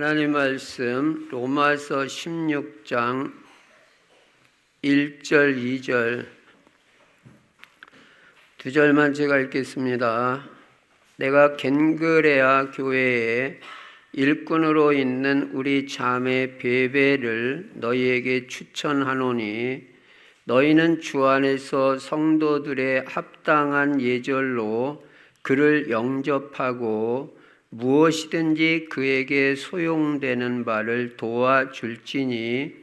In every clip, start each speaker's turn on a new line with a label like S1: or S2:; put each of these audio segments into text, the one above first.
S1: 하나님 말씀 로마서 16장 1절 2절 두 절만 제가 읽겠습니다. 내가 겐그레아 교회에 일꾼으로 있는 우리 자매 베베를 너희에게 추천하노니 너희는 주 안에서 성도들의 합당한 예절로 그를 영접하고 무엇이든지 그에게 소용되는 바를 도와줄지니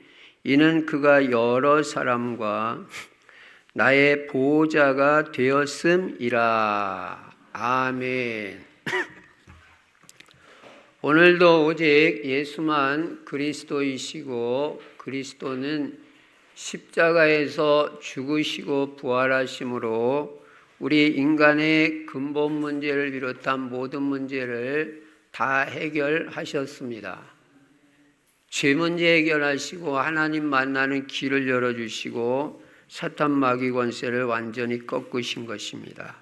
S1: 이는 그가 여러 사람과 나의 보호자가 되었음이라. 아멘. 오늘도 오직 예수만 그리스도이시고 그리스도는 십자가에서 죽으시고 부활하심으로 우리 인간의 근본 문제를 비롯한 모든 문제를 다 해결하셨습니다. 죄 문제 해결하시고 하나님 만나는 길을 열어주시고 사탄 마귀 권세를 완전히 꺾으신 것입니다.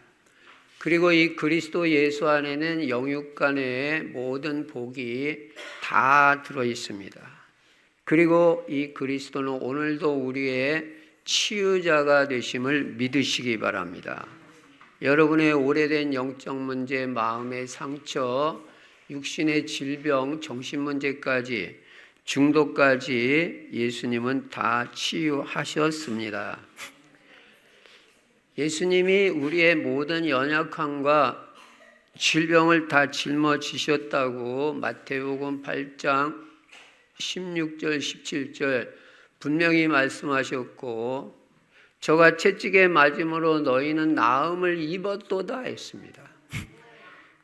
S1: 그리고 이 그리스도 예수 안에는 영육간의 모든 복이 다 들어있습니다. 그리고 이 그리스도는 오늘도 우리의 치유자가 되심을 믿으시기 바랍니다. 여러분의 오래된 영적 문제, 마음의 상처, 육신의 질병, 정신 문제까지, 중독까지 예수님은 다 치유하셨습니다. 예수님이 우리의 모든 연약함과 질병을 다 짊어지셨다고 마태복음 8장 16절, 17절 분명히 말씀하셨고 저가 채찍에 맞음으로 너희는 나음을 입었도다 했습니다.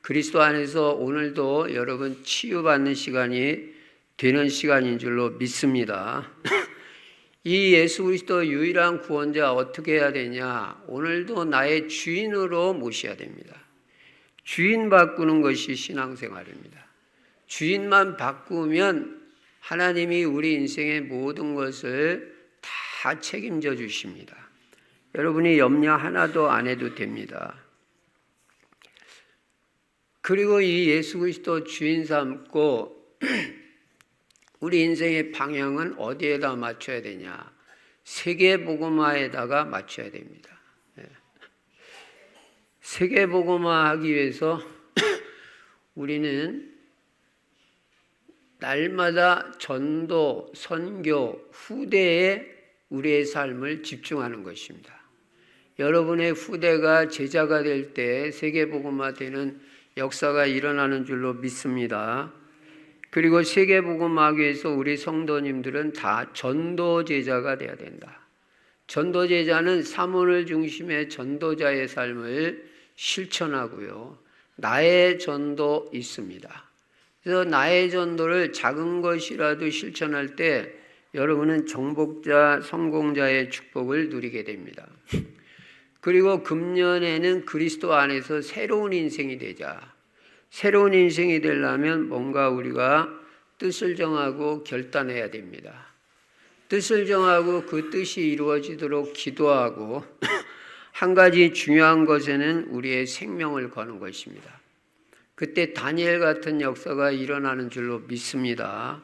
S1: 그리스도 안에서 오늘도 여러분 치유받는 시간이 되는 시간인 줄로 믿습니다. 이 예수 그리스도 유일한 구원자 어떻게 해야 되냐? 오늘도 나의 주인으로 모셔야 됩니다. 주인 바꾸는 것이 신앙생활입니다. 주인만 바꾸면 하나님이 우리 인생의 모든 것을 다 책임져 주십니다. 여러분이 염려 하나도 안 해도 됩니다. 그리고 이 예수 그리스도 주인 삼고 우리 인생의 방향은 어디에다 맞춰야 되냐? 세계복음화에다가 맞춰야 됩니다. 세계복음화 하기 위해서 우리는 날마다 전도, 선교, 후대에 우리의 삶을 집중하는 것입니다. 여러분의 후대가 제자가 될 때 세계복음화 되는 역사가 일어나는 줄로 믿습니다. 그리고 세계복음화하기 위해서 우리 성도님들은 다 전도제자가 돼야 된다. 전도제자는 사문을 중심의 전도자의 삶을 실천하고요. 나의 전도 있습니다. 그래서 나의 전도를 작은 것이라도 실천할 때 여러분은 정복자, 성공자의 축복을 누리게 됩니다. 그리고 금년에는 그리스도 안에서 새로운 인생이 되자. 새로운 인생이 되려면 뭔가 우리가 뜻을 정하고 결단해야 됩니다. 뜻을 정하고 그 뜻이 이루어지도록 기도하고 한 가지 중요한 것에는 우리의 생명을 거는 것입니다. 그때 다니엘 같은 역사가 일어나는 줄로 믿습니다.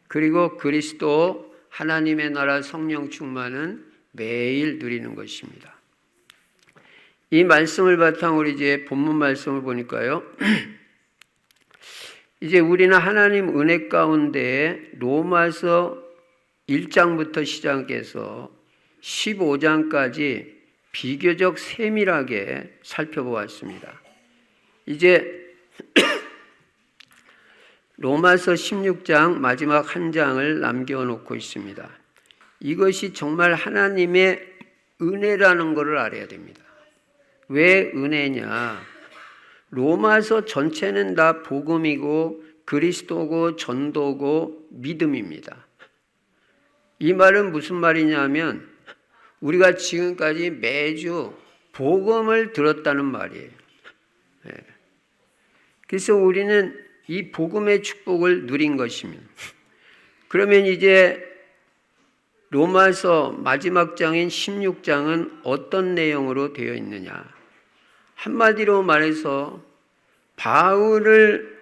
S1: 그리고 그리스도 하나님의 나라 성령 충만은 매일 누리는 것입니다. 이 말씀을 바탕으로 이제 본문 말씀을 보니까요. 이제 우리는 하나님 은혜 가운데 로마서 1장부터 시작해서 15장까지 비교적 세밀하게 살펴보았습니다. 이제 로마서 16장 마지막 한 장을 남겨놓고 있습니다. 이것이 정말 하나님의 은혜라는 것을 알아야 됩니다. 왜 은혜냐? 로마서 전체는 다 복음이고 그리스도고 전도고 믿음입니다. 이 말은 무슨 말이냐면 우리가 지금까지 매주 복음을 들었다는 말이에요. 그래서 우리는 이 복음의 축복을 누린 것입니다. 그러면 이제 로마서 마지막 장인 16장은 어떤 내용으로 되어 있느냐? 한마디로 말해서 바울을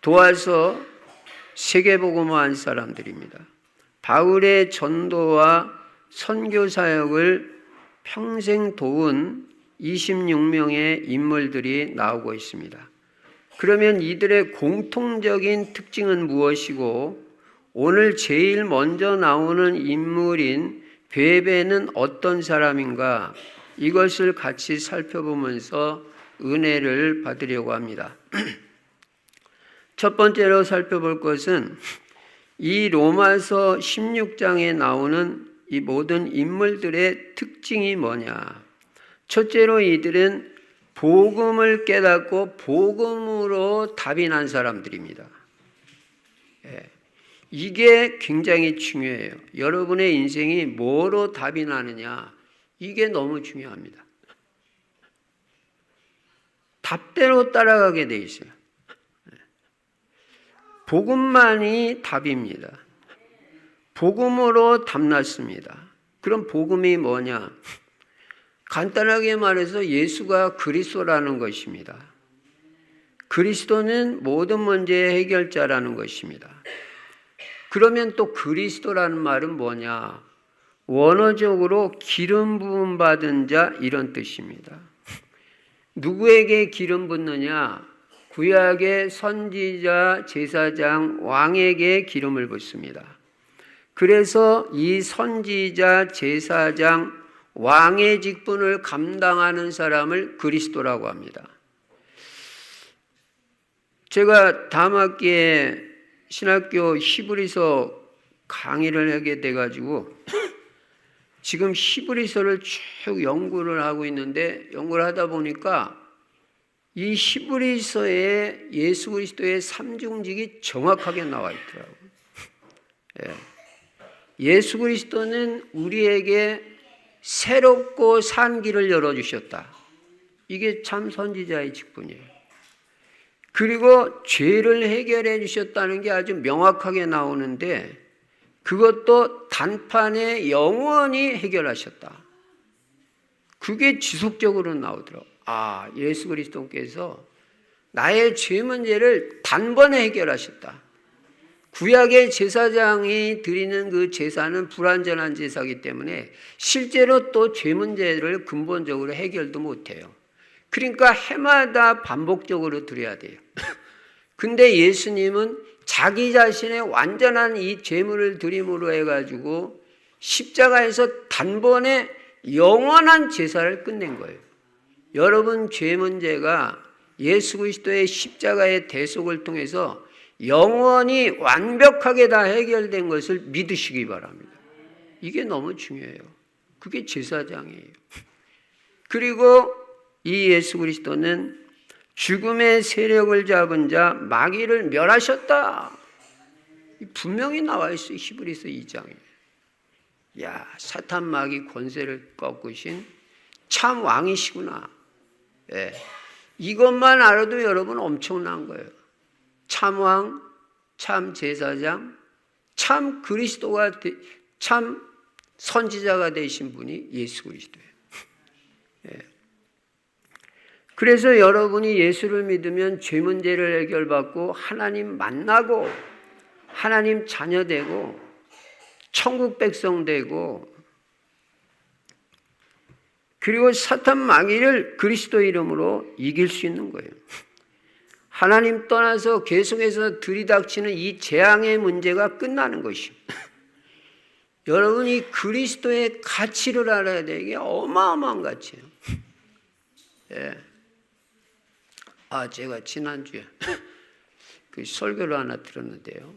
S1: 도와서 세계복음화한 사람들입니다. 바울의 전도와 선교 사역을 평생 도운 26명의 인물들이 나오고 있습니다. 그러면 이들의 공통적인 특징은 무엇이고 오늘 제일 먼저 나오는 인물인 베베는 어떤 사람인가? 이것을 같이 살펴보면서 은혜를 받으려고 합니다. 첫 번째로 살펴볼 것은 이 로마서 16장에 나오는 이 모든 인물들의 특징이 뭐냐? 첫째로 이들은 복음을 깨닫고 복음으로 답이 난 사람들입니다. 이게 굉장히 중요해요. 여러분의 인생이 뭐로 답이 나느냐? 이게 너무 중요합니다. 답대로 따라가게 돼 있어요. 복음만이 답입니다. 복음으로 답났습니다. 그럼 복음이 뭐냐? 간단하게 말해서 예수가 그리스도라는 것입니다. 그리스도는 모든 문제의 해결자라는 것입니다. 그러면 또 그리스도라는 말은 뭐냐? 원어적으로 기름 부음 받은 자 이런 뜻입니다. 누구에게 기름 붓느냐? 구약의 선지자, 제사장, 왕에게 기름을 붓습니다. 그래서 이 선지자, 제사장, 왕의 직분을 감당하는 사람을 그리스도라고 합니다. 제가 다음 학기에 신학교 히브리서 강의를 하게 돼가지고 지금 히브리서를 쭉 연구를 하고 있는데 연구를 하다 보니까 이 히브리서에 예수 그리스도의 삼중직이 정확하게 나와 있더라고요. 예수 그리스도는 우리에게 새롭고 산 길을 열어주셨다. 이게 참 선지자의 직분이에요. 그리고 죄를 해결해 주셨다는 게 아주 명확하게 나오는데 그것도 단판에 영원히 해결하셨다. 그게 지속적으로 나오더라고요. 아, 예수 그리스도께서 나의 죄 문제를 단번에 해결하셨다. 구약의 제사장이 드리는 그 제사는 불완전한 제사이기 때문에 실제로 또 죄 문제를 근본적으로 해결도 못해요. 그러니까 해마다 반복적으로 드려야 돼요. 근데 예수님은 자기 자신의 완전한 이 제물을 드림으로 해가지고 십자가에서 단번에 영원한 제사를 끝낸 거예요. 여러분 죄 문제가 예수 그리스도의 십자가의 대속을 통해서 영원히 완벽하게 다 해결된 것을 믿으시기 바랍니다. 이게 너무 중요해요. 그게 제사장이에요. 그리고 이 예수 그리스도는 죽음의 세력을 잡은 자 마귀를 멸하셨다. 분명히 나와 있어요. 히브리서 2장에. 야, 사탄 마귀 권세를 꺾으신 참 왕이시구나. 예. 이것만 알아도 여러분 엄청난 거예요. 참 왕, 참 제사장, 참 그리스도가 참 선지자가 되신 분이 예수 그리스도예요. 예. 그래서 여러분이 예수를 믿으면 죄 문제를 해결받고 하나님 만나고 하나님 자녀 되고 천국 백성 되고 그리고 사탄 마귀를 그리스도 이름으로 이길 수 있는 거예요. 하나님 떠나서 계속해서 들이닥치는 이 재앙의 문제가 끝나는 것입니다. 여러분이 그리스도의 가치를 알아야 돼요. 이게 어마어마한 가치예요. 예. 아, 제가 지난주에 그 설교를 하나 들었는데요.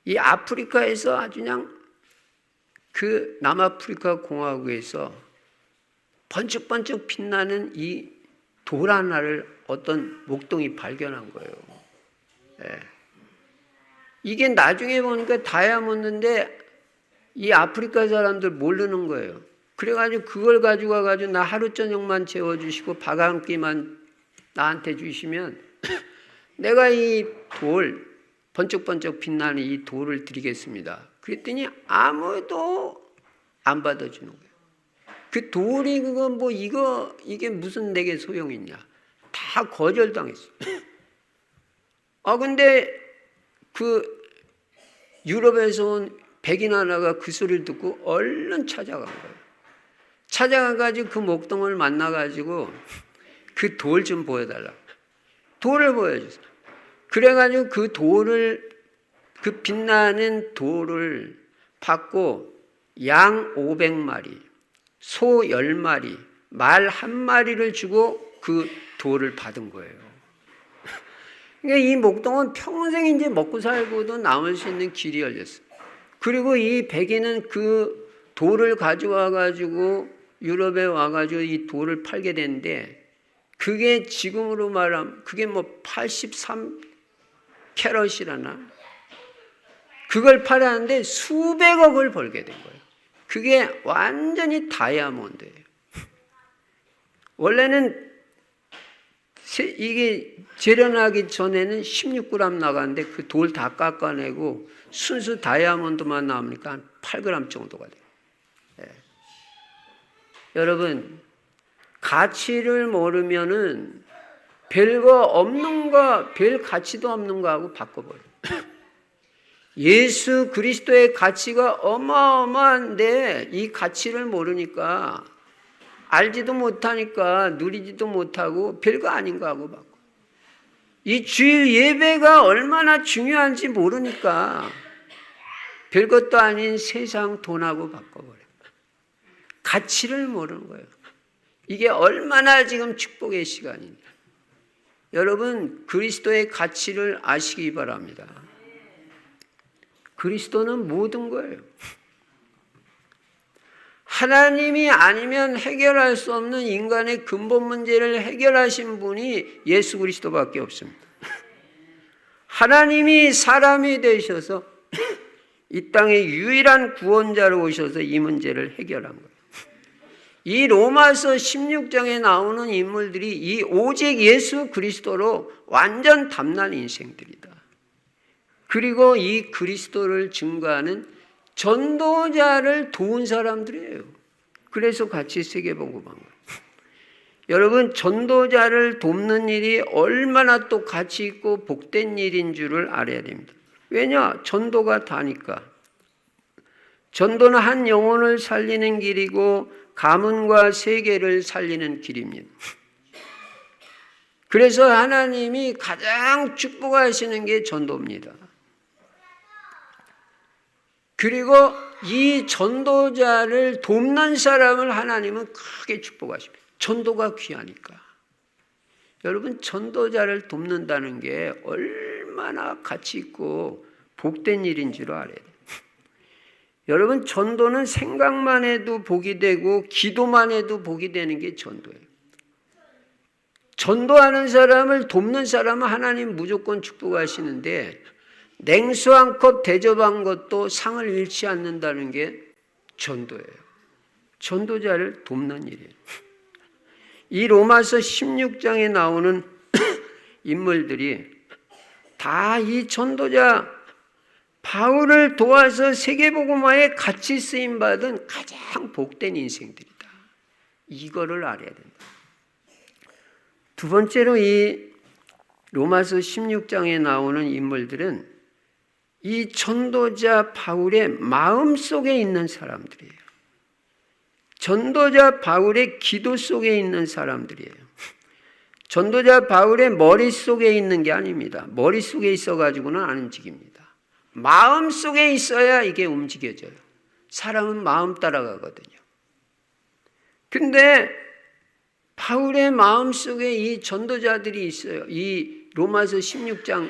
S1: 이 아프리카에서 아주 그냥 그 남아프리카 공화국에서 번쩍번쩍 빛나는 이 돌 하나를 어떤 목동이 발견한 거예요. 예. 이게 나중에 보니까 다이아몬드인데 이 아프리카 사람들 모르는 거예요. 그래가지고 그걸 가지고 와가지고 나 하루 저녁만 재워주시고 밥 한 끼만 나한테 주시면 내가 이 돌, 번쩍번쩍 빛나는 이 돌을 드리겠습니다. 그랬더니 아무도 안 받아주는 거예요. 그 돌이 그거 뭐 이게 무슨 내게 소용이 있냐. 다 거절당했어요. 근데 그 유럽에서 온 백인 하나가 그 소리를 듣고 얼른 찾아간 거예요. 찾아가가지고 그 목동을 만나가지고 그 돌 좀 보여달라. 돌을 보여주세요. 그래가지고 그 돌을, 그 빛나는 돌을 받고 양 500마리, 소 10마리, 말 1마리를 주고 그 돌을 받은 거예요. 그러니까 이 목동은 평생 이제 먹고 살고도 남을 수 있는 길이 열렸어요. 그리고 이 백인은 그 돌을 가져와가지고 유럽에 와가지고 이 돌을 팔게 되는데 그게 지금으로 말하면 그게 뭐 83캐럿이라나 그걸 팔았는데 수백억을 벌게 된 거예요. 그게 완전히 다이아몬드예요. 원래는 이게 재련하기 전에는 16g 나갔는데 그 돌 다 깎아내고 순수 다이아몬드만 나오니까 한 8g 정도가 돼요. 네. 여러분, 가치를 모르면은 별거 없는 거, 별 가치도 없는 거하고 바꿔버려요. 예수 그리스도의 가치가 어마어마한데 이 가치를 모르니까 알지도 못하니까 누리지도 못하고 별거 아닌 거하고 바꿔. 이 주일 예배가 얼마나 중요한지 모르니까 별것도 아닌 세상 돈하고 바꿔버려요. 가치를 모르는 거예요. 이게 얼마나 지금 축복의 시간입니다. 여러분, 그리스도의 가치를 아시기 바랍니다. 그리스도는 모든 거예요. 하나님이 아니면 해결할 수 없는 인간의 근본 문제를 해결하신 분이 예수 그리스도밖에 없습니다. 하나님이 사람이 되셔서 이 땅에 유일한 구원자로 오셔서 이 문제를 해결한 거예요. 이 로마서 16장에 나오는 인물들이 이 오직 예수 그리스도로 완전 담난 인생들이다. 그리고 이 그리스도를 증거하는 전도자를 도운 사람들이에요. 그래서 같이 세계복음한 거예요. 여러분, 전도자를 돕는 일이 얼마나 또 가치 있고 복된 일인 줄을 알아야 됩니다. 왜냐? 전도가 다니까. 전도는 한 영혼을 살리는 길이고 가문과 세계를 살리는 길입니다. 그래서 하나님이 가장 축복하시는 게 전도입니다. 그리고 이 전도자를 돕는 사람을 하나님은 크게 축복하십니다. 전도가 귀하니까. 여러분, 전도자를 돕는다는 게 얼마나 가치 있고 복된 일인 줄 알아야 돼요. 여러분, 전도는 생각만 해도 복이 되고 기도만 해도 복이 되는 게 전도예요. 전도하는 사람을 돕는 사람은 하나님 무조건 축복하시는데 냉수 한 컵 대접한 것도 상을 잃지 않는다는 게 전도예요. 전도자를 돕는 일이에요. 이 로마서 16장에 나오는 인물들이 다 이 전도자 바울을 도와서 세계복음화에 같이 쓰임받은 가장 복된 인생들이다. 이거를 알아야 된다. 두 번째로 이 로마서 16장에 나오는 인물들은 이 전도자 바울의 마음 속에 있는 사람들이에요. 전도자 바울의 기도 속에 있는 사람들이에요. 전도자 바울의 머릿속에 있는 게 아닙니다. 머릿속에 있어가지고는 안 움직입니다. 마음 속에 있어야 이게 움직여져요. 사람은 마음 따라가거든요. 근데 바울의 마음 속에 이 전도자들이 있어요. 이 로마서 16장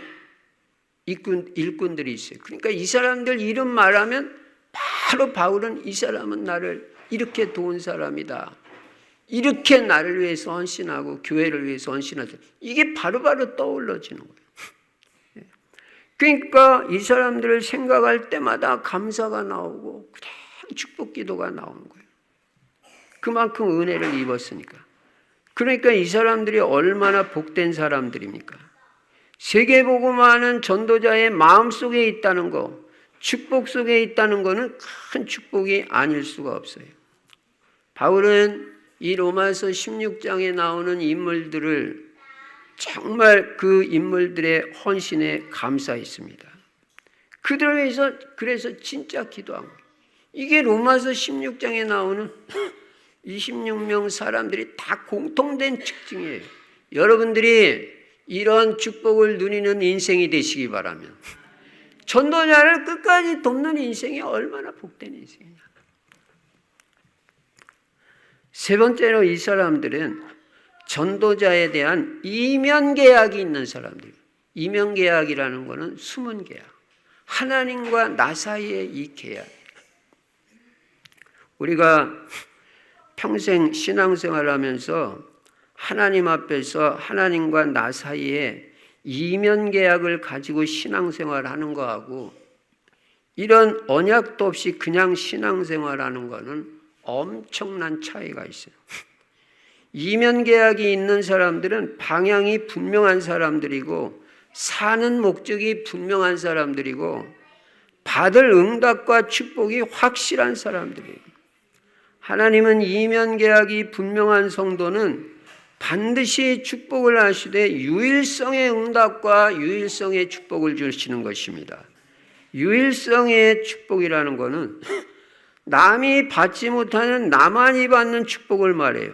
S1: 일꾼들이 있어요. 그러니까 이 사람들 이름 말하면 바로 바울은 이 사람은 나를 이렇게 도운 사람이다. 이렇게 나를 위해서 헌신하고 교회를 위해서 헌신하죠. 이게 바로바로 떠올라지는 거예요. 그러니까 이 사람들을 생각할 때마다 감사가 나오고 그냥 축복 기도가 나오는 거예요. 그만큼 은혜를 입었으니까. 그러니까 이 사람들이 얼마나 복된 사람들입니까? 세계복음화는 전도자의 마음속에 있다는 거, 축복 속에 있다는 거는 큰 축복이 아닐 수가 없어요. 바울은 이 로마서 16장에 나오는 인물들을 정말 그 인물들의 헌신에 감사했습니다. 그들을 위해서 그래서 진짜 기도한 거예요. 이게 로마서 16장에 나오는 26명 사람들이 다 공통된 특징이에요. 여러분들이 이런 축복을 누리는 인생이 되시기 바라면 전도자를 끝까지 돕는 인생이 얼마나 복된 인생이냐. 세 번째로 이 사람들은 전도자에 대한 이면계약이 있는 사람들. 이면계약이라는 것은 숨은 계약. 하나님과 나 사이의 이 계약. 우리가 평생 신앙생활하면서 하나님 앞에서 하나님과 나 사이에 이면계약을 가지고 신앙생활하는 거하고 이런 언약도 없이 그냥 신앙생활하는 거는 엄청난 차이가 있어요. 이면계약이 있는 사람들은 방향이 분명한 사람들이고 사는 목적이 분명한 사람들이고 받을 응답과 축복이 확실한 사람들이에요. 하나님은 이면계약이 분명한 성도는 반드시 축복을 하시되 유일성의 응답과 유일성의 축복을 주시는 것입니다. 유일성의 축복이라는 것은 남이 받지 못하는 나만이 받는 축복을 말해요.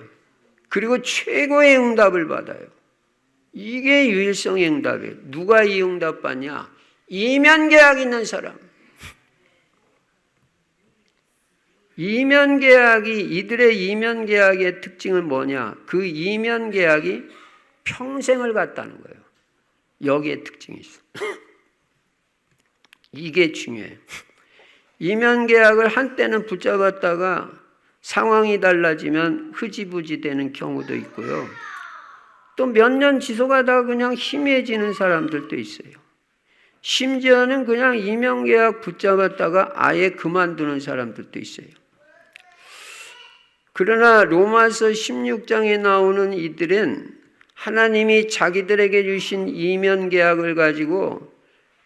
S1: 그리고 최고의 응답을 받아요. 이게 유일성의 응답이에요. 누가 이 응답 받냐? 이면계약 있는 사람. 이들의 이면계약의 특징은 뭐냐? 그 이면계약이 평생을 갖다는 거예요. 여기에 특징이 있어요. 이게 중요해요. 이면계약을 한때는 붙잡았다가 상황이 달라지면 흐지부지 되는 경우도 있고요. 또 몇 년 지속하다가 그냥 희미해지는 사람들도 있어요. 심지어는 그냥 이면계약 붙잡았다가 아예 그만두는 사람들도 있어요. 그러나 로마서 16장에 나오는 이들은 하나님이 자기들에게 주신 이면계약을 가지고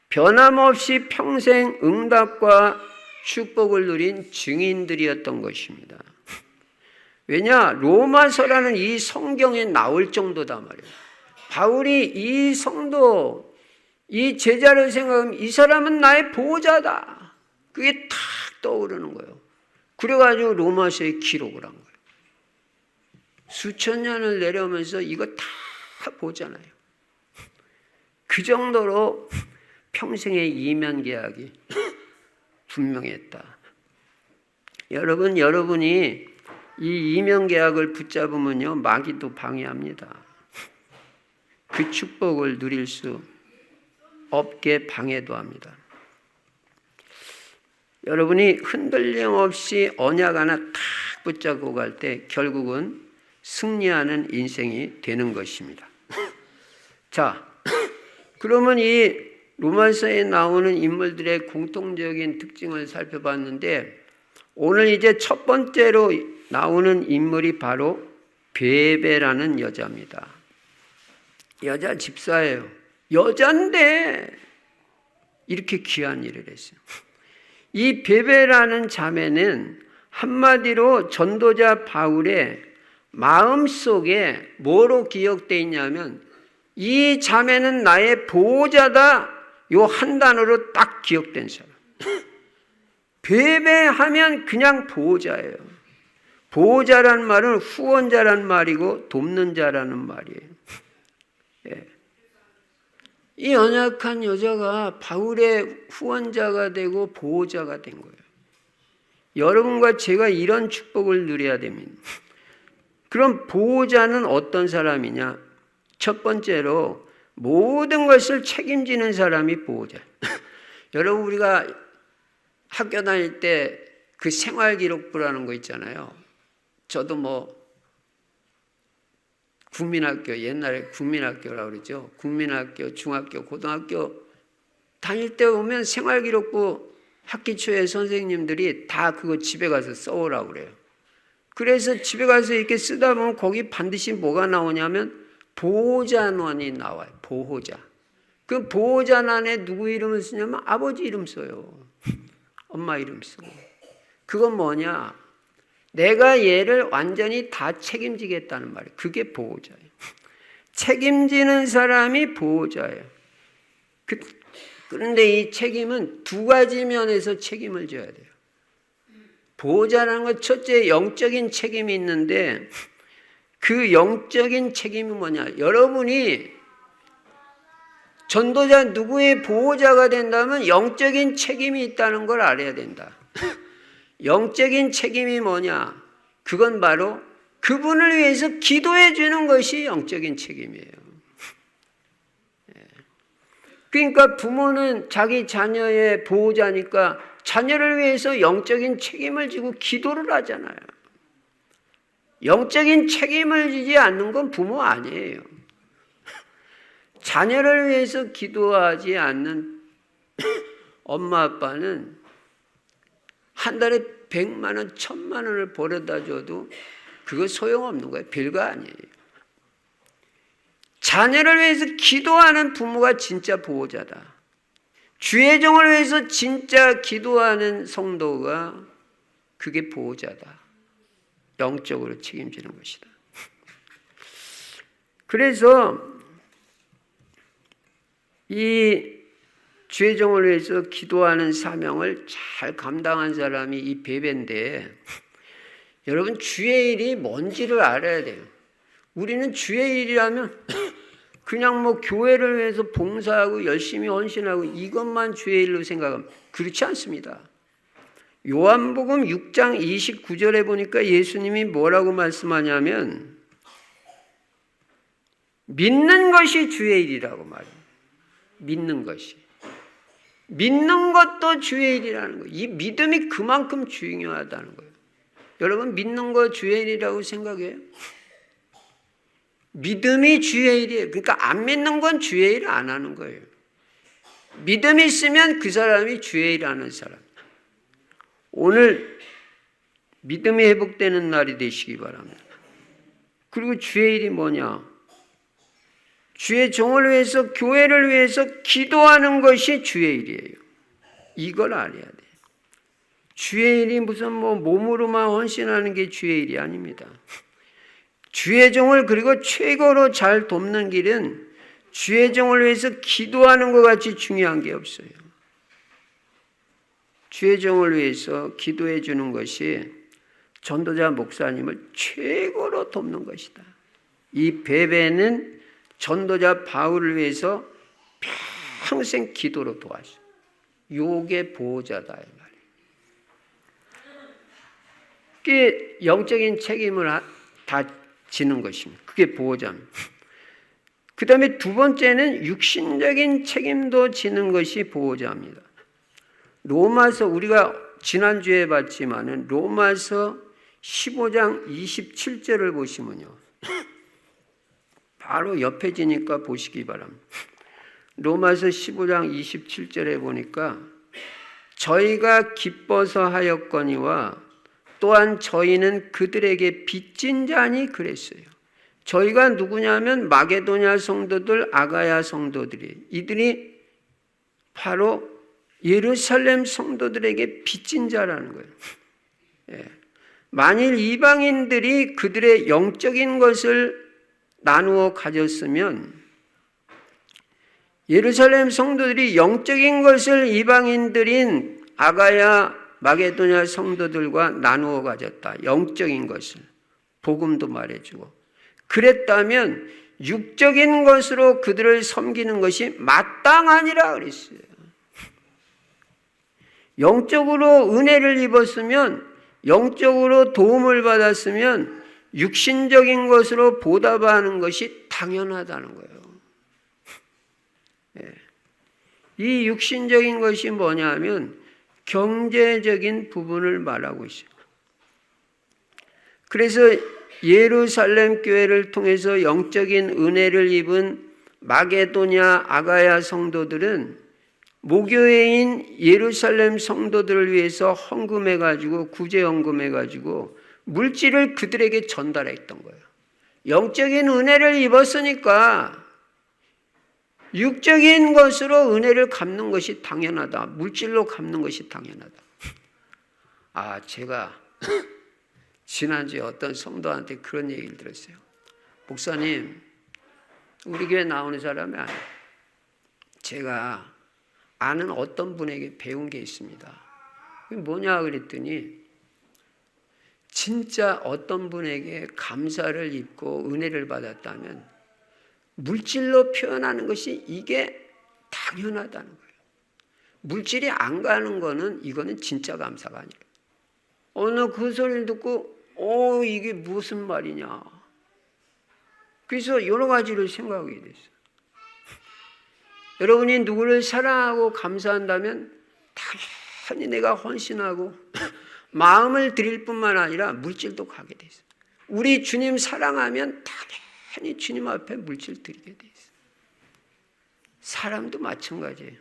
S1: 변함없이 평생 응답과 축복을 누린 증인들이었던 것입니다. 왜냐? 로마서라는 이 성경에 나올 정도다 말이에요. 바울이 이 성도, 이 제자를 생각하면 이 사람은 나의 보호자다. 그게 탁 떠오르는 거예요. 그래가지고 로마서에 기록을 한 거예요. 수천 년을 내려오면서 이거 다 보잖아요. 그 정도로 평생의 이면계약이 분명했다. 여러분이 이 이면계약을 붙잡으면요, 마귀도 방해합니다. 그 축복을 누릴 수 없게 방해도 합니다. 여러분이 흔들림 없이 언약 하나 탁 붙잡고 갈 때 결국은 승리하는 인생이 되는 것입니다. 자, 그러면 이 로마서에 나오는 인물들의 공통적인 특징을 살펴봤는데 오늘 이제 첫 번째로 나오는 인물이 바로 베베라는 여자입니다. 여자 집사예요. 여잔데 이렇게 귀한 일을 했어요. 이 베베라는 자매는 한마디로 전도자 바울의 마음속에 뭐로 기억되어 있냐면 이 자매는 나의 보호자다. 요 한 단어로 딱 기억된 사람. 베베하면 그냥 보호자예요. 보호자란 말은 후원자란 말이고 돕는 자라는 말이에요. 예. 이 연약한 여자가 바울의 후원자가 되고 보호자가 된 거예요. 여러분과 제가 이런 축복을 누려야 됩니다. 그럼 보호자는 어떤 사람이냐? 첫 번째로 모든 것을 책임지는 사람이 보호자예요. 여러분 우리가 학교 다닐 때 그 생활기록부라는 거 있잖아요. 저도 국민학교, 옛날에 국민학교라고 그러죠. 국민학교, 중학교, 고등학교 다닐 때 보면 생활기록부 학기 초에 선생님들이 다 그거 집에 가서 써오라고 그래요. 그래서 집에 가서 이렇게 쓰다 보면 거기 반드시 뭐가 나오냐면 보호자란이 나와요. 보호자. 그 보호자란에 누구 이름을 쓰냐면 아버지 이름 써요. 엄마 이름 쓰고. 그건 뭐냐? 내가 얘를 완전히 다 책임지겠다는 말이에요. 그게 보호자예요. 책임지는 사람이 보호자예요. 그런데 이 책임은 두 가지 면에서 책임을 져야 돼요. 보호자라는 건 첫째 영적인 책임이 있는데 그 영적인 책임이 뭐냐? 여러분이 전도자 누구의 보호자가 된다면 영적인 책임이 있다는 걸 알아야 된다. 영적인 책임이 뭐냐? 그건 바로 그분을 위해서 기도해 주는 것이 영적인 책임이에요. 그러니까 부모는 자기 자녀의 보호자니까 자녀를 위해서 영적인 책임을 지고 기도를 하잖아요. 영적인 책임을 지지 않는 건 부모 아니에요. 자녀를 위해서 기도하지 않는 엄마 아빠는 한 달에 100만 원, 1000만 원을 벌어다 줘도 그거 소용없는 거예요. 별거 아니에요. 자녀를 위해서 기도하는 부모가 진짜 보호자다. 주의 종을 위해서 진짜 기도하는 성도가 그게 보호자다. 영적으로 책임지는 것이다. 그래서 이 주의 종을 위해서 기도하는 사명을 잘 감당한 사람이 이 베베인데 여러분 주의 일이 뭔지를 알아야 돼요. 우리는 주의 일이라면 그냥 뭐 교회를 위해서 봉사하고 열심히 헌신하고 이것만 주의 일로 생각하면 그렇지 않습니다. 요한복음 6장 29절에 보니까 예수님이 뭐라고 말씀하냐면 믿는 것이 주의 일이라고 말해요. 믿는 것이. 믿는 것도 주의 일이라는 거예요. 이 믿음이 그만큼 중요하다는 거예요. 여러분 믿는 거 주의 일이라고 생각해요? 믿음이 주의 일이에요. 그러니까 안 믿는 건 주의 일 안 하는 거예요. 믿음이 있으면 그 사람이 주의 일 하는 사람. 오늘 믿음이 회복되는 날이 되시기 바랍니다. 그리고 주의 일이 뭐냐? 주의 종을 위해서 교회를 위해서 기도하는 것이 주의 일이에요. 이걸 알아야 돼요. 주의 일이 무슨 뭐 몸으로만 헌신하는 게 주의 일이 아닙니다. 주의 종을 그리고 최고로 잘 돕는 길은 주의 종을 위해서 기도하는 것 같이 중요한 게 없어요. 주의 종을 위해서 기도해 주는 것이 전도자 목사님을 최고로 돕는 것이다. 이 베베는 전도자 바울을 위해서 평생 기도로 도와줘. 요게 보호자다 이 말이에요. 그게 영적인 책임을 다 지는 것입니다. 그게 보호자입니다. 그 다음에 두 번째는 육신적인 책임도 지는 것이 보호자입니다. 로마서 우리가 지난주에 봤지만은 로마서 15장 27절을 보시면요. 바로 옆에 지니까 보시기 바랍니다. 로마서 15장 27절에 보니까 저희가 기뻐서 하였거니와 또한 저희는 그들에게 빚진 자니 그랬어요. 저희가 누구냐면 마게도냐 성도들, 아가야 성도들이 이들이 바로 예루살렘 성도들에게 빚진 자라는 거예요. 예. 만일 이방인들이 그들의 영적인 것을 나누어 가졌으면 예루살렘 성도들이 영적인 것을 이방인들인 아가야 마게도냐 성도들과 나누어 가졌다. 영적인 것을. 복음도 말해주고. 그랬다면 육적인 것으로 그들을 섬기는 것이 마땅하니라 그랬어요. 영적으로 은혜를 입었으면, 영적으로 도움을 받았으면 육신적인 것으로 보답하는 것이 당연하다는 거예요. 예. 이 육신적인 것이 뭐냐면 경제적인 부분을 말하고 있습니다. 그래서 예루살렘 교회를 통해서 영적인 은혜를 입은 마게도냐 아가야 성도들은 모교회인 예루살렘 성도들을 위해서 헌금해가지고 구제 헌금해가지고 물질을 그들에게 전달했던 거예요. 영적인 은혜를 입었으니까 육적인 것으로 은혜를 갚는 것이 당연하다. 물질로 갚는 것이 당연하다. 제가 지난주에 어떤 성도한테 그런 얘기를 들었어요. 목사님, 우리 교회 나오는 사람이 아니에요. 제가 아는 어떤 분에게 배운 게 있습니다. 그게 뭐냐 그랬더니 진짜 어떤 분에게 감사를 입고 은혜를 받았다면 물질로 표현하는 것이 이게 당연하다는 거예요. 물질이 안 가는 거는 이거는 진짜 감사가 아니에요. 어느 그 소리를 듣고 이게 무슨 말이냐. 그래서 여러 가지를 생각하게 됐어요. 여러분이 누구를 사랑하고 감사한다면 당연히 내가 헌신하고 마음을 드릴 뿐만 아니라 물질도 가게 돼 있어요. 우리 주님 사랑하면 당연히 주님 앞에 물질 드리게 돼 있어요. 사람도 마찬가지예요.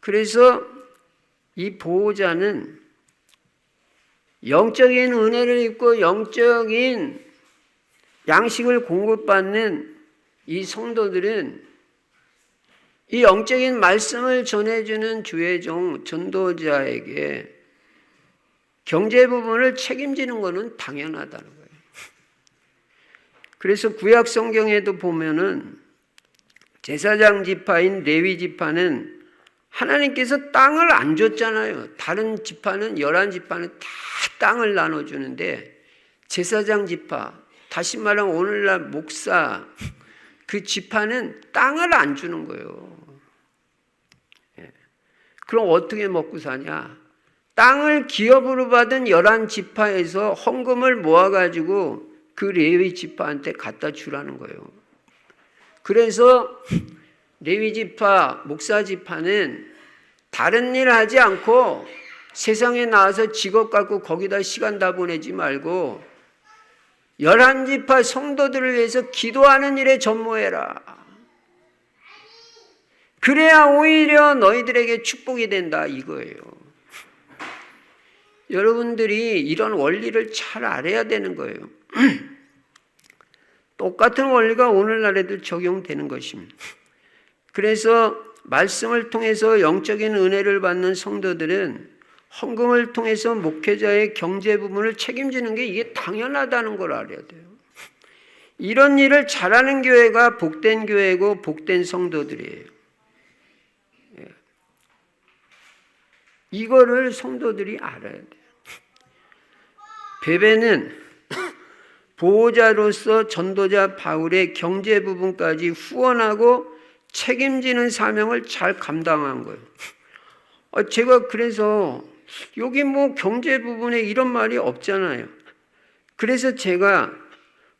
S1: 그래서 이 보호자는 영적인 은혜를 입고 영적인 양식을 공급받는 이 성도들은 이 영적인 말씀을 전해주는 주의 종 전도자에게 경제 부분을 책임지는 것은 당연하다는 거예요. 그래서 구약 성경에도 보면은 제사장 지파인 레위 지파는 하나님께서 땅을 안 줬잖아요. 다른 지파는 11지파는 다 땅을 나눠주는데 제사장 지파, 다시 말하면 오늘날 목사 그 지파는 땅을 안 주는 거예요. 그럼 어떻게 먹고 사냐? 땅을 기업으로 받은 11지파에서 헌금을 모아가지고 그 레위 지파한테 갖다 주라는 거예요. 그래서 레위 지파, 목사 지파는 다른 일 하지 않고 세상에 나와서 직업 갖고 거기다 시간 다 보내지 말고 11지파 성도들을 위해서 기도하는 일에 전무해라. 그래야 오히려 너희들에게 축복이 된다 이거예요. 여러분들이 이런 원리를 잘 알아야 되는 거예요. 똑같은 원리가 오늘날에도 적용되는 것입니다. 그래서 말씀을 통해서 영적인 은혜를 받는 성도들은 헌금을 통해서 목회자의 경제 부분을 책임지는 게 이게 당연하다는 걸 알아야 돼요. 이런 일을 잘하는 교회가 복된 교회고 복된 성도들이에요. 이거를 성도들이 알아야 돼요. 베베는 보호자로서 전도자 바울의 경제 부분까지 후원하고 책임지는 사명을 잘 감당한 거예요. 제가 그래서 여기 뭐 경제 부분에 이런 말이 없잖아요. 그래서 제가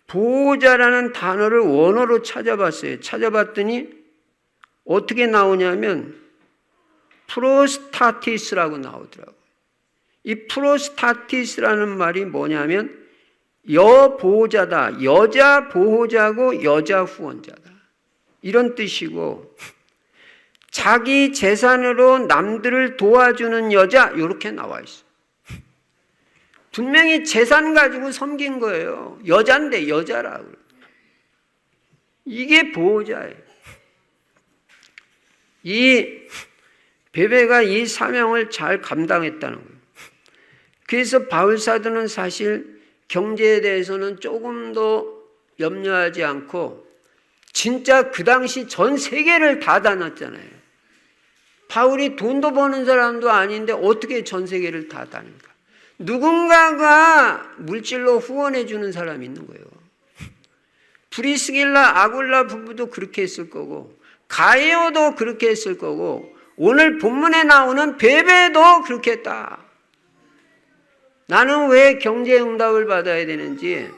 S1: 보호자라는 단어를 원어로 찾아봤어요. 찾아봤더니 어떻게 나오냐면 프로스타티스라고 나오더라고요. 이 프로스타티스라는 말이 뭐냐면 여보호자다. 여자 보호자고 여자 후원자다. 이런 뜻이고 자기 재산으로 남들을 도와주는 여자 이렇게 나와 있어요. 분명히 재산 가지고 섬긴 거예요. 여잔데 여자라고. 이게 보호자예요. 이 베베가 이 사명을 잘 감당했다는 거예요. 그래서 바울 사도는 사실 경제에 대해서는 조금 더 염려하지 않고 진짜 그 당시 전 세계를 다 다녔잖아요. 바울이 돈도 버는 사람도 아닌데 어떻게 전 세계를 다 다닙니까? 누군가가 물질로 후원해 주는 사람이 있는 거예요. 브리스길라 아굴라 부부도 그렇게 했을 거고 가이오도 그렇게 했을 거고 오늘 본문에 나오는 베베도 그렇게 했다. 나는 왜 경제응답을 받아야 되는지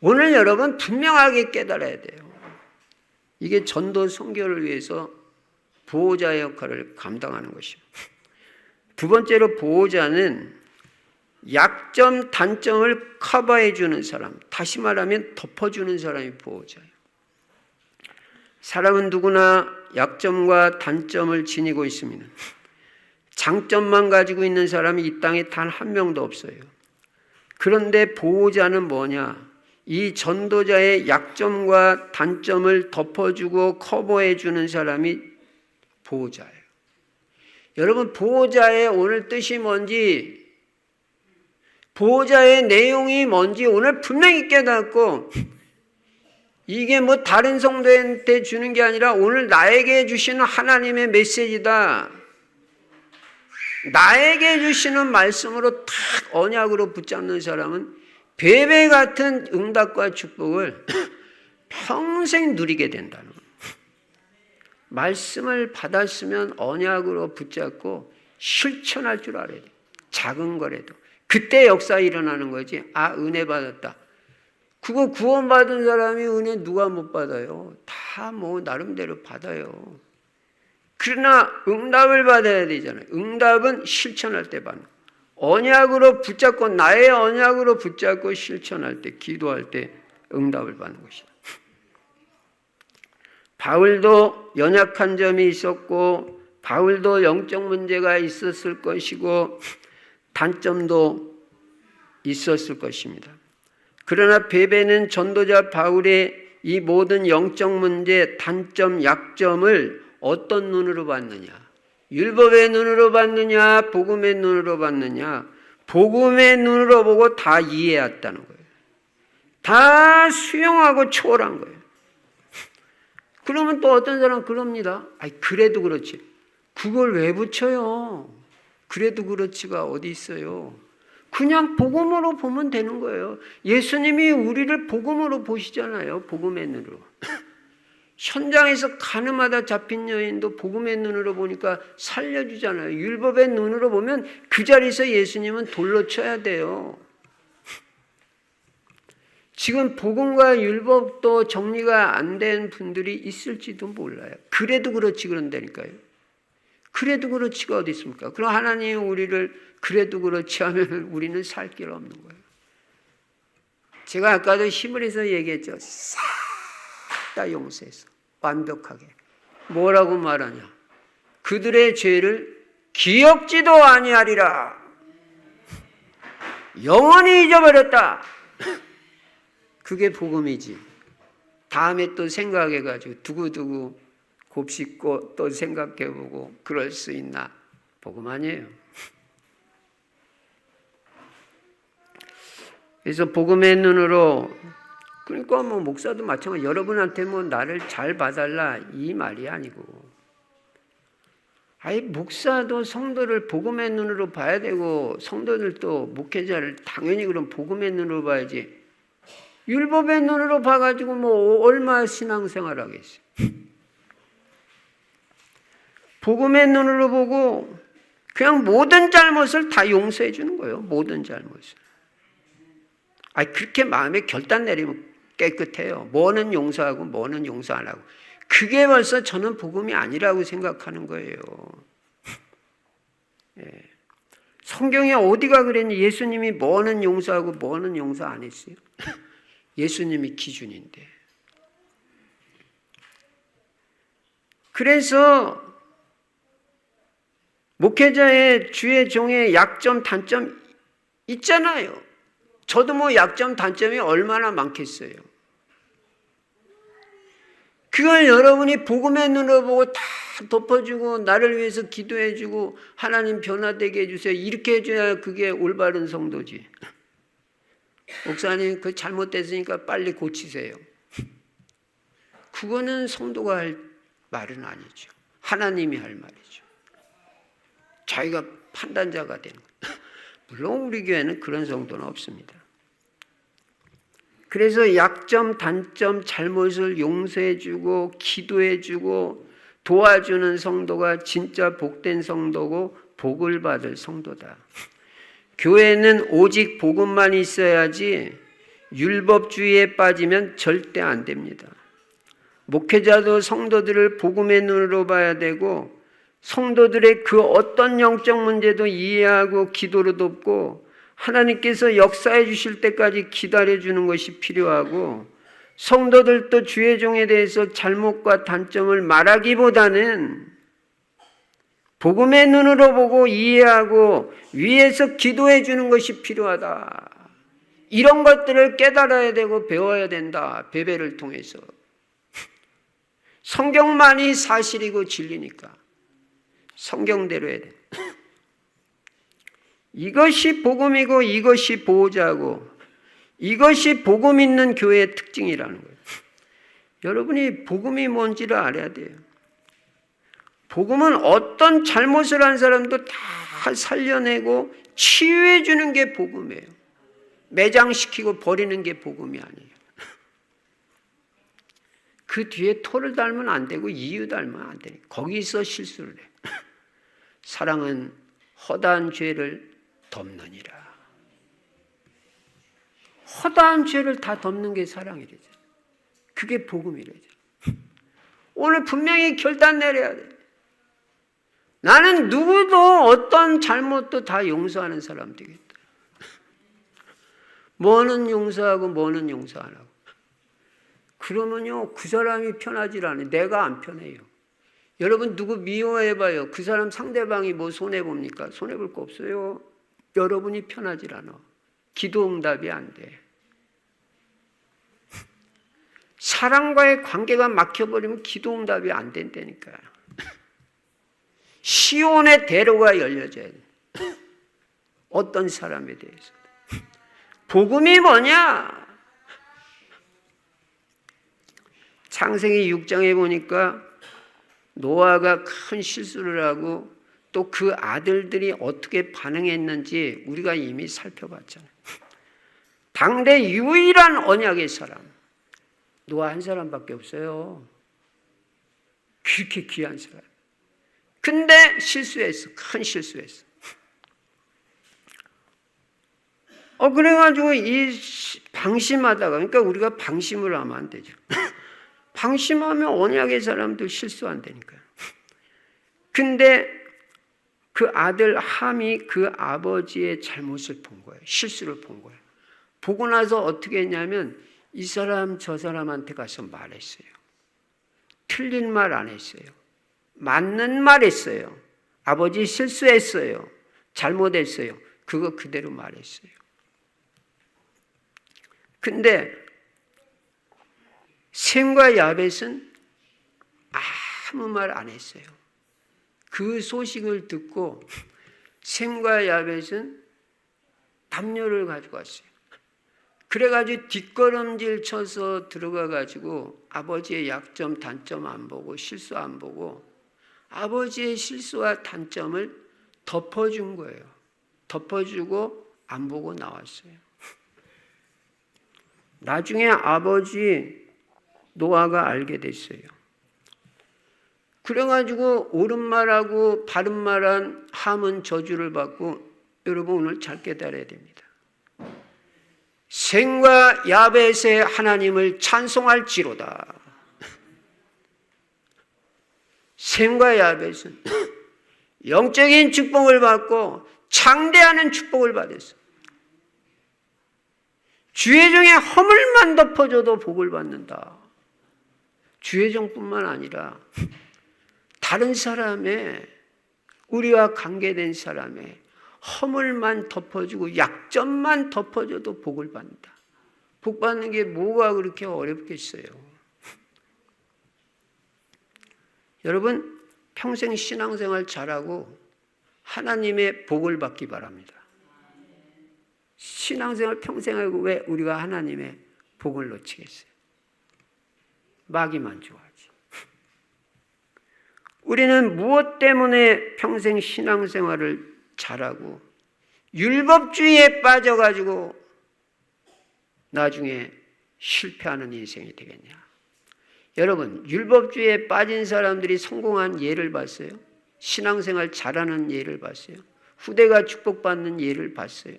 S1: 오늘 여러분 분명하게 깨달아야 돼요. 이게 전도 선교를 위해서 보호자의 역할을 감당하는 것입니다. 두 번째로 보호자는 약점, 단점을 커버해 주는 사람, 다시 말하면 덮어주는 사람이 보호자예요. 사람은 누구나 약점과 단점을 지니고 있습니다. 장점만 가지고 있는 사람이 이 땅에 단 한 명도 없어요. 그런데 보호자는 뭐냐? 이 전도자의 약점과 단점을 덮어주고 커버해 주는 사람이 보호자예요. 여러분, 보호자의 오늘 뜻이 뭔지, 보호자의 내용이 뭔지 오늘 분명히 깨닫고 이게 뭐 다른 성도한테 주는 게 아니라 오늘 나에게 주시는 하나님의 메시지다. 나에게 주시는 말씀으로 탁 언약으로 붙잡는 사람은 베베 같은 응답과 축복을 평생 누리게 된다는 거예요. 말씀을 받았으면 언약으로 붙잡고 실천할 줄 알아야 돼요. 작은 거라도. 그때 역사 일어나는 거지. 아, 은혜 받았다. 그거 구원받은 사람이 은혜 누가 못 받아요? 다 뭐 나름대로 받아요. 그러나 응답을 받아야 되잖아요. 응답은 실천할 때 받는 거예요. 언약으로 붙잡고 나의 언약으로 붙잡고 실천할 때, 기도할 때 응답을 받는 것이다. 바울도 연약한 점이 있었고 바울도 영적 문제가 있었을 것이고 단점도 있었을 것입니다. 그러나 베베는 전도자 바울의 이 모든 영적 문제, 단점, 약점을 어떤 눈으로 봤느냐? 율법의 눈으로 봤느냐? 복음의 눈으로 봤느냐? 복음의 눈으로 보고 다 이해했다는 거예요. 다 수용하고 초월한 거예요. 그러면 또 어떤 사람은 그럽니다. 아이, 그래도 그렇지. 그걸 왜 붙여요? 그래도 그렇지가 어디 있어요? 그냥 복음으로 보면 되는 거예요. 예수님이 우리를 복음으로 보시잖아요. 복음의 눈으로. 현장에서 가늠하다 잡힌 여인도 복음의 눈으로 보니까 살려주잖아요. 율법의 눈으로 보면 그 자리에서 예수님은 돌로 쳐야 돼요. 지금 복음과 율법도 정리가 안 된 분들이 있을지도 몰라요. 그래도 그렇지 그런다니까요. 그래도 그렇지가 어디 있습니까? 그럼 하나님이 우리를 그래도 그렇지 하면 우리는 살 길 없는 거예요. 제가 아까도 히브리서 얘기했죠. 싹 다 용서해서 완벽하게. 뭐라고 말하냐? 그들의 죄를 기억지도 아니하리라. 영원히 잊어버렸다. 그게 복음이지. 다음에 또 생각해가지고 두고두고 곱씹고 또 생각해보고 그럴 수 있나? 복음 아니에요. 그래서 복음의 눈으로, 그러니까 뭐 목사도 마찬가지. 여러분한테 뭐 나를 잘 봐달라 이 말이 아니고, 아예 목사도 성도를 복음의 눈으로 봐야 되고 성도들도 목회자를 당연히 그럼 복음의 눈으로 봐야지. 율법의 눈으로 봐가지고 뭐 얼마 신앙생활 하겠어요. 복음의 눈으로 보고 그냥 모든 잘못을 다 용서해 주는 거예요. 모든 잘못을. 아니, 그렇게 마음에 결단 내리면 깨끗해요. 뭐는 용서하고 뭐는 용서 안 하고. 그게 벌써 저는 복음이 아니라고 생각하는 거예요. 예. 성경에 어디가 그랬니? 예수님이 뭐는 용서하고 뭐는 용서 안 했어요. 예수님이 기준인데. 그래서 목회자의 주의 종의 약점, 단점 있잖아요. 저도 뭐 약점, 단점이 얼마나 많겠어요. 그걸 여러분이 복음의 눈으로 보고 다 덮어주고 나를 위해서 기도해주고 하나님 변화되게 해주세요. 이렇게 해줘야 그게 올바른 성도지. 목사님 그 잘못됐으니까 빨리 고치세요. 그거는 성도가 할 말은 아니죠. 하나님이 할 말이죠. 자기가 판단자가 되는 거예요. 물론 우리 교회는 그런 성도는 없습니다. 그래서 약점, 단점, 잘못을 용서해주고 기도해주고 도와주는 성도가 진짜 복된 성도고 복을 받을 성도다. 교회는 오직 복음만 있어야지 율법주의에 빠지면 절대 안 됩니다. 목회자도 성도들을 복음의 눈으로 봐야 되고 성도들의 그 어떤 영적 문제도 이해하고 기도로 돕고 하나님께서 역사해 주실 때까지 기다려주는 것이 필요하고 성도들도 주의 종에 대해서 잘못과 단점을 말하기보다는 복음의 눈으로 보고 이해하고 위에서 기도해 주는 것이 필요하다. 이런 것들을 깨달아야 되고 배워야 된다. 베베를 통해서. 성경만이 사실이고 진리니까 성경대로 해야 돼. 이것이 복음이고 이것이 보호자고 이것이 복음 있는 교회의 특징이라는 거예요. 여러분이 복음이 뭔지를 알아야 돼요. 복음은 어떤 잘못을 한 사람도 다 살려내고 치유해 주는 게 복음이에요. 매장시키고 버리는 게 복음이 아니에요. 그 뒤에 토를 달면 안 되고 이유 달면 안 되니까 거기서 실수를 해요. 사랑은 허다한 죄를 덮느니라. 허다한 죄를 다 덮는 게 사랑이래죠. 그게 복음이래죠. 오늘 분명히 결단 내려야 돼. 나는 누구도 어떤 잘못도 다 용서하는 사람 되겠다. 뭐는 용서하고 뭐는 용서 안 하고. 그러면요, 그 사람이 편하질 않아요. 내가 안 편해요. 여러분 누구 미워해봐요. 그 사람 상대방이 뭐 손해봅니까? 손해볼 거 없어요. 여러분이 편하질 않아. 기도 응답이 안 돼. 사람과의 관계가 막혀버리면 기도 응답이 안 된다니까요. 시온의 대로가 열려져야 돼. 어떤 사람에 대해서. 복음이 뭐냐? 창세기 6장에 보니까 노아가 큰 실수를 하고 또 그 아들들이 어떻게 반응했는지 우리가 이미 살펴봤잖아요. 당대 유일한 언약의 사람 노아 한 사람밖에 없어요. 그렇게 귀한 사람. 근데 실수했어. 큰 실수했어. 그래가지고 이 방심하다가, 그러니까 우리가 방심을 하면 안 되죠. 방심하면 언약의 사람도 실수한다니까요. 근데 그 아들 함이 그 아버지의 잘못을 본 거예요. 실수를 본 거예요. 보고 나서 어떻게 했냐면 이 사람 저 사람한테 가서 말했어요. 틀린 말 안 했어요. 맞는 말 했어요. 아버지 실수했어요. 잘못했어요. 그거 그대로 말했어요. 근데 셈과 야벳은 아무 말 안 했어요. 그 소식을 듣고 셈과 야벳은 담요를 가지고 왔어요. 그래가지고 뒷걸음질 쳐서 들어가가지고 아버지의 약점, 단점 안 보고 실수 안 보고 아버지의 실수와 단점을 덮어준 거예요. 덮어주고 안 보고 나왔어요. 나중에 아버지 노아가 알게 됐어요. 그래가지고 옳은 말하고 바른 말한 함은 저주를 받고, 여러분 오늘 잘 깨달아야 됩니다. 셈과 야벳의 하나님을 찬송할지로다. 셈과 야벳은 영적인 축복을 받고 창대하는 축복을 받았어요. 주의종의 허물만 덮어줘도 복을 받는다. 주의종뿐만 아니라 다른 사람의, 우리와 관계된 사람의 허물만 덮어주고 약점만 덮어줘도 복을 받는다. 복 받는 게 뭐가 그렇게 어렵겠어요? 여러분 평생 신앙생활 잘하고 하나님의 복을 받기 바랍니다. 신앙생활 평생 하고 왜 우리가 하나님의 복을 놓치겠어요? 마귀만 좋아하지. 우리는 무엇 때문에 평생 신앙생활을 잘하고 율법주의에 빠져가지고 나중에 실패하는 인생이 되겠냐? 여러분 율법주의에 빠진 사람들이 성공한 예를 봤어요? 신앙생활 잘하는 예를 봤어요? 후대가 축복받는 예를 봤어요?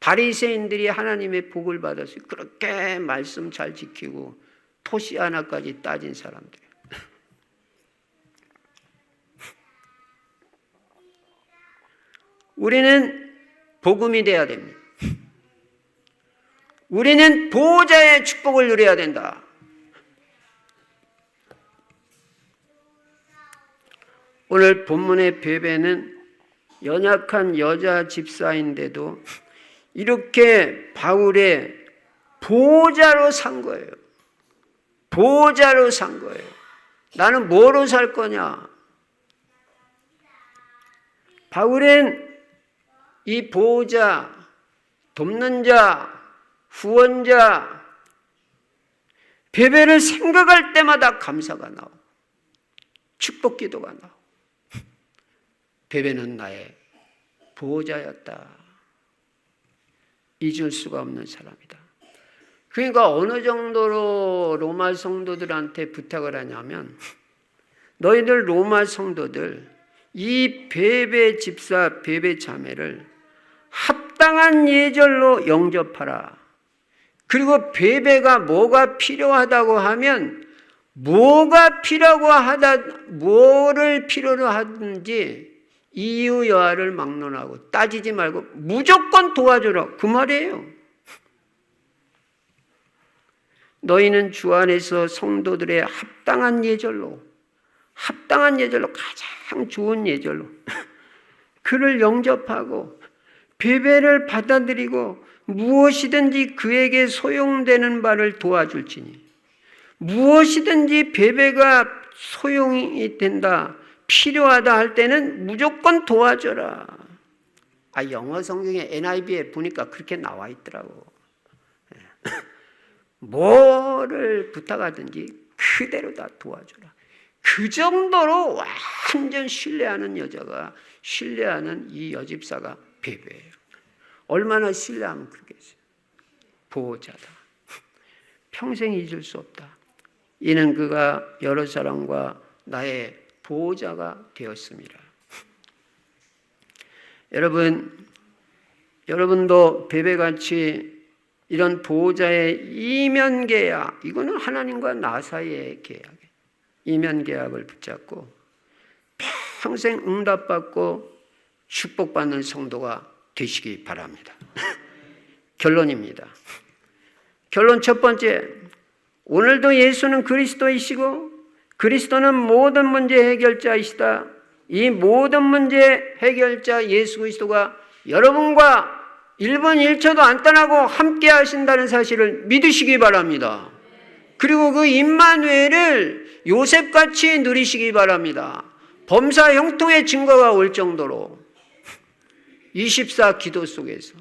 S1: 바리새인들이 하나님의 복을 받았어요. 그렇게 말씀 잘 지키고 토시 하나까지 따진 사람들. 우리는 복음이 돼야 됩니다. 우리는 보호자의 축복을 누려야 된다. 오늘 본문의 베베는 연약한 여자 집사인데도 이렇게 바울의 보호자로 산 거예요. 보호자로 산 거예요. 나는 뭐로 살 거냐? 바울은 이 보호자, 돕는 자, 후원자, 베베를 생각할 때마다 감사가 나오고 축복 기도가 나오고 베베는 나의 보호자였다. 잊을 수가 없는 사람이다. 그러니까 어느 정도로 로마 성도들한테 부탁을 하냐면 너희들 로마 성도들 이 베베 집사 베베 자매를 합당한 예절로 영접하라. 그리고 베베가 뭐가 필요하다고 하면 뭐를 필요로 하든지 이유 여하를 막론하고 따지지 말고 무조건 도와줘라. 그 말이에요. 너희는 주 안에서 성도들의 합당한 예절로 가장 좋은 예절로 그를 영접하고 베베를 받아들이고 무엇이든지 그에게 소용되는 바를 도와줄지니 무엇이든지 베베가 소용이 된다, 필요하다 할 때는 무조건 도와줘라. 영어 성경에 NIV에 보니까 그렇게 나와 있더라고. 뭐를 부탁하든지 그대로 다 도와줘라. 그 정도로 완전 신뢰하는 여자가, 신뢰하는 이 여집사가 베베예요. 얼마나 신뢰하면 그러겠어요. 보호자다. 평생 잊을 수 없다. 이는 그가 여러 사람과 나의 보호자가 되었습니다. 여러분도 베베같이 이런 보호자의 이면계약, 이거는 하나님과 나 사이의 계약, 이면계약을 붙잡고 평생 응답받고 축복받는 성도가 되시기 바랍니다. 결론입니다. 결론 첫 번째, 오늘도 예수는 그리스도이시고 그리스도는 모든 문제 해결자이시다. 이 모든 문제 해결자 예수 그리스도가 여러분과 1분 1초도 안 떠나고 함께 하신다는 사실을 믿으시기 바랍니다. 그리고 그 임마누엘을 요셉같이 누리시기 바랍니다. 범사 형통의 증거가 올 정도로 24 기도 속에서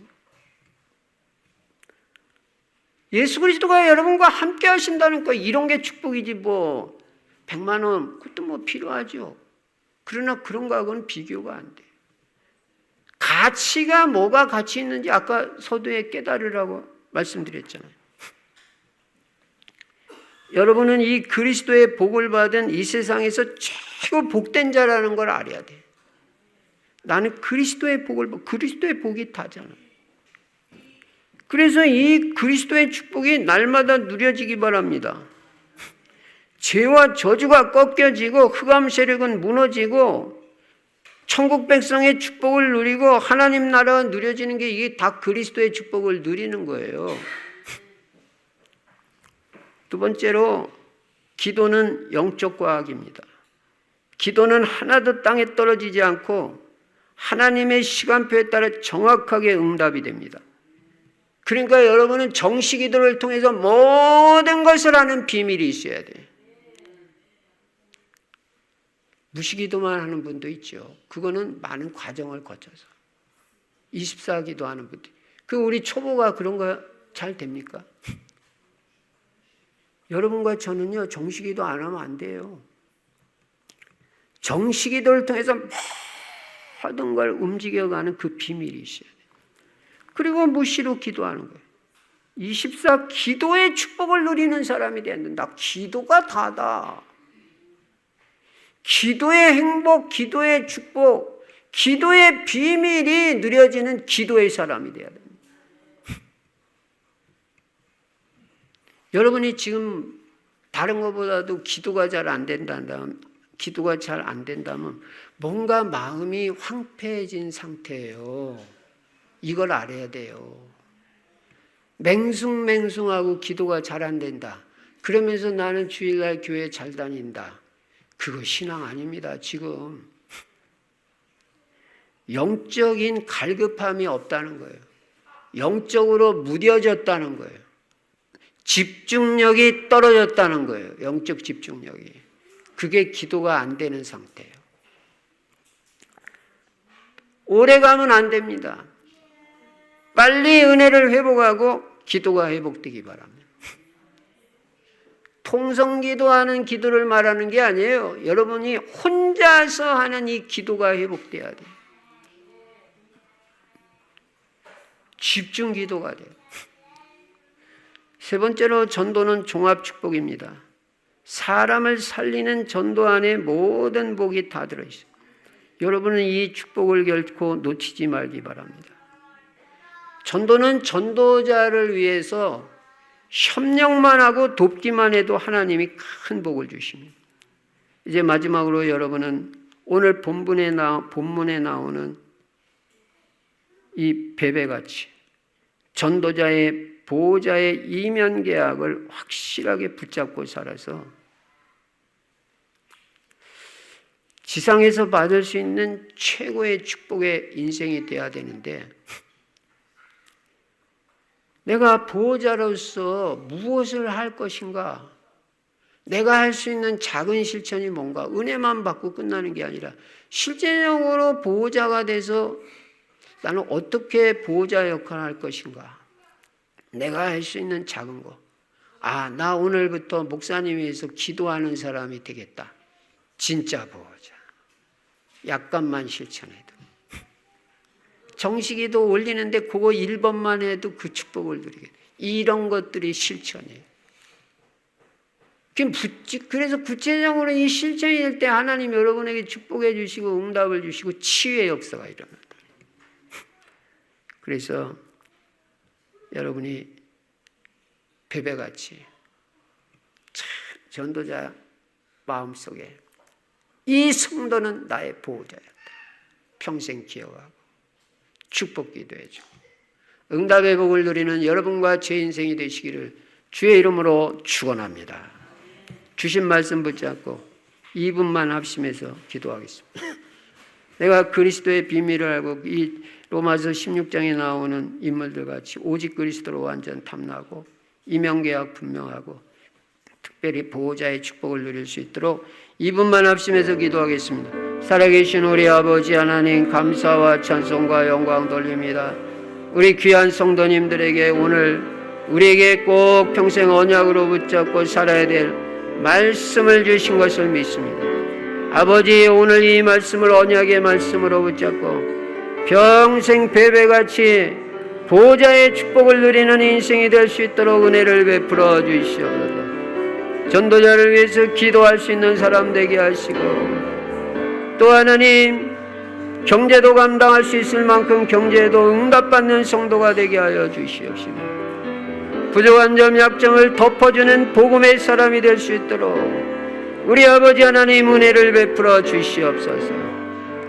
S1: 예수 그리스도가 여러분과 함께 하신다는 거, 이런 게 축복이지 100만 원 그것도 필요하죠. 그러나 그런 거하고는 비교가 안 돼. 가치가 뭐가 가치 있는지 아까 서두에 깨달으라고 말씀드렸잖아요. 여러분은 이 그리스도의 복을 받은 이 세상에서 최고 복된 자라는 걸 알아야 돼. 나는 그리스도의 복이 다잖아. 그래서 이 그리스도의 축복이 날마다 누려지기 바랍니다. 죄와 저주가 꺾여지고 흑암 세력은 무너지고 천국 백성의 축복을 누리고 하나님 나라가 누려지는 게 이게 다 그리스도의 축복을 누리는 거예요. 두 번째로 기도는 영적 과학입니다. 기도는 하나도 땅에 떨어지지 않고 하나님의 시간표에 따라 정확하게 응답이 됩니다. 그러니까 여러분은 정시 기도를 통해서 모든 것을 하는 비밀이 있어야 돼요. 무시기도만 하는 분도 있죠. 그거는 많은 과정을 거쳐서 24기도 하는 분들. 우리 초보가 그런 거 잘 됩니까? 여러분과 저는요, 정시기도 안 하면 안 돼요. 정시기도를 통해서 모든 걸 움직여가는 그 비밀이 있어야 돼요. 그리고 무시로 기도하는 거예요. 24 기도의 축복을 누리는 사람이 돼야 된다. 기도가 다다. 기도의 행복, 기도의 축복, 기도의 비밀이 누려지는 기도의 사람이 돼야 됩니다. 여러분이 지금 다른 것보다도 기도가 잘 안 된다면 뭔가 마음이 황폐해진 상태예요. 이걸 알아야 돼요. 맹숭맹숭하고 기도가 잘 안 된다. 그러면서 나는 주일날 교회 잘 다닌다. 그거 신앙 아닙니다. 지금 영적인 갈급함이 없다는 거예요. 영적으로 무뎌졌다는 거예요. 집중력이 떨어졌다는 거예요. 영적 집중력이. 그게 기도가 안 되는 상태예요. 오래 가면 안 됩니다. 빨리 은혜를 회복하고 기도가 회복되기 바랍니다. 통성기도하는 기도를 말하는 게 아니에요. 여러분이 혼자서 하는 이 기도가 회복돼야 돼요. 집중 기도가 돼요. 세 번째로 전도는 종합축복입니다. 사람을 살리는 전도 안에 모든 복이 다 들어있어요. 여러분은 이 축복을 결코 놓치지 말기 바랍니다. 전도는 전도자를 위해서 협력만 하고 돕기만 해도 하나님이 큰 복을 주십니다. 이제 마지막으로 여러분은 오늘 본문에 나오는 이 베베같이 전도자의 보호자의 이면 계약을 확실하게 붙잡고 살아서 지상에서 받을 수 있는 최고의 축복의 인생이 되어야 되는데, 내가 보호자로서 무엇을 할 것인가? 내가 할 수 있는 작은 실천이 뭔가? 은혜만 받고 끝나는 게 아니라 실제적으로 보호자가 돼서 나는 어떻게 보호자 역할을 할 것인가? 내가 할 수 있는 작은 거. 나 오늘부터 목사님 위해서 기도하는 사람이 되겠다. 진짜 보호자. 약간만 실천해도. 정식기도 올리는데 그거 1번만 해도 그 축복을 누리게 돼. 이런 것들이 실천이에요. 그래서 구체적으로 이 실천이 될 때 하나님 여러분에게 축복해 주시고 응답을 주시고 치유의 역사가 일어납니다. 그래서 여러분이 베베같이 전도자 마음속에 이 성도는 나의 보호자였다. 평생 기억하고 축복 기도해주고 응답의 복을 누리는 여러분과 제 인생이 되시기를 주의 이름으로 축원합니다. 주신 말씀 붙잡고 2분만 합심해서 기도하겠습니다. 내가 그리스도의 비밀을 알고 이 로마서 16장에 나오는 인물들 같이 오직 그리스도로 완전 탐나고 이명계약 분명하고 특별히 보호자의 축복을 누릴 수 있도록 2분만 합심해서 기도하겠습니다. 살아계신 우리 아버지 하나님, 감사와 찬송과 영광 돌립니다. 우리 귀한 성도님들에게 오늘 우리에게 꼭 평생 언약으로 붙잡고 살아야 될 말씀을 주신 것을 믿습니다. 아버지, 오늘 이 말씀을 언약의 말씀으로 붙잡고 평생 베베같이 보호자의 축복을 누리는 인생이 될 수 있도록 은혜를 베풀어 주시옵소서. 전도자를 위해서 기도할 수 있는 사람 되게 하시고, 또 하나님 경제도 감당할 수 있을 만큼 경제도 응답받는 성도가 되게 하여 주시옵시고, 부족한 점 약점을 덮어주는 복음의 사람이 될 수 있도록 우리 아버지 하나님 은혜를 베풀어 주시옵소서.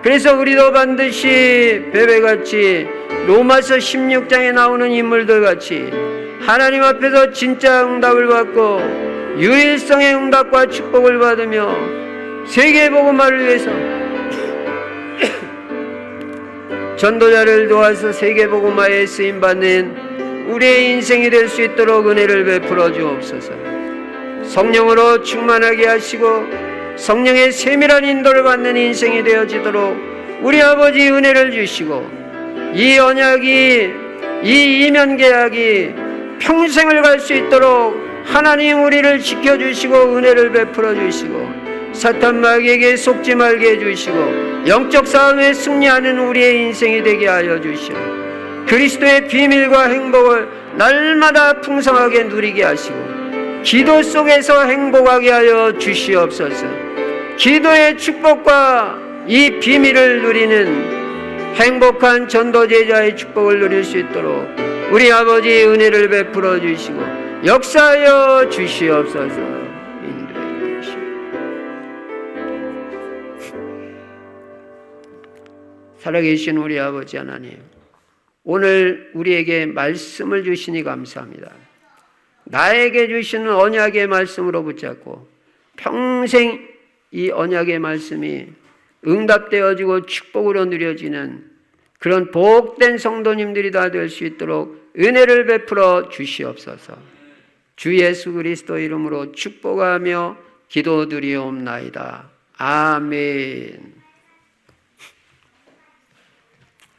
S1: 그래서 우리도 반드시 베베같이 로마서 16장에 나오는 인물들 같이 하나님 앞에서 진짜 응답을 받고 유일성의 응답과 축복을 받으며 세계 복음화를 위해서 전도자를 도와서 세계 복음화에 쓰임 받는 우리의 인생이 될 수 있도록 은혜를 베풀어 주옵소서. 성령으로 충만하게 하시고 성령의 세밀한 인도를 받는 인생이 되어지도록 우리 아버지 은혜를 주시고, 이 언약이, 이 이면계약이 평생을 갈 수 있도록 하나님 우리를 지켜주시고 은혜를 베풀어 주시고 사탄 마귀에게 속지 말게 해주시고 영적 싸움에 승리하는 우리의 인생이 되게 하여 주시고 그리스도의 비밀과 행복을 날마다 풍성하게 누리게 하시고 기도 속에서 행복하게 하여 주시옵소서. 기도의 축복과 이 비밀을 누리는 행복한 전도제자의 축복을 누릴 수 있도록 우리 아버지 은혜를 베풀어 주시고 역사하여 주시옵소서. 인도해 주시옵소서. 살아계신 우리 아버지 하나님, 오늘 우리에게 말씀을 주시니 감사합니다. 나에게 주시는 언약의 말씀으로 붙잡고 평생 이 언약의 말씀이 응답되어지고 축복으로 누려지는 그런 복된 성도님들이 다 될 수 있도록 은혜를 베풀어 주시옵소서. 주 예수 그리스도 이름으로 축복하며 기도드리옵나이다. 아멘.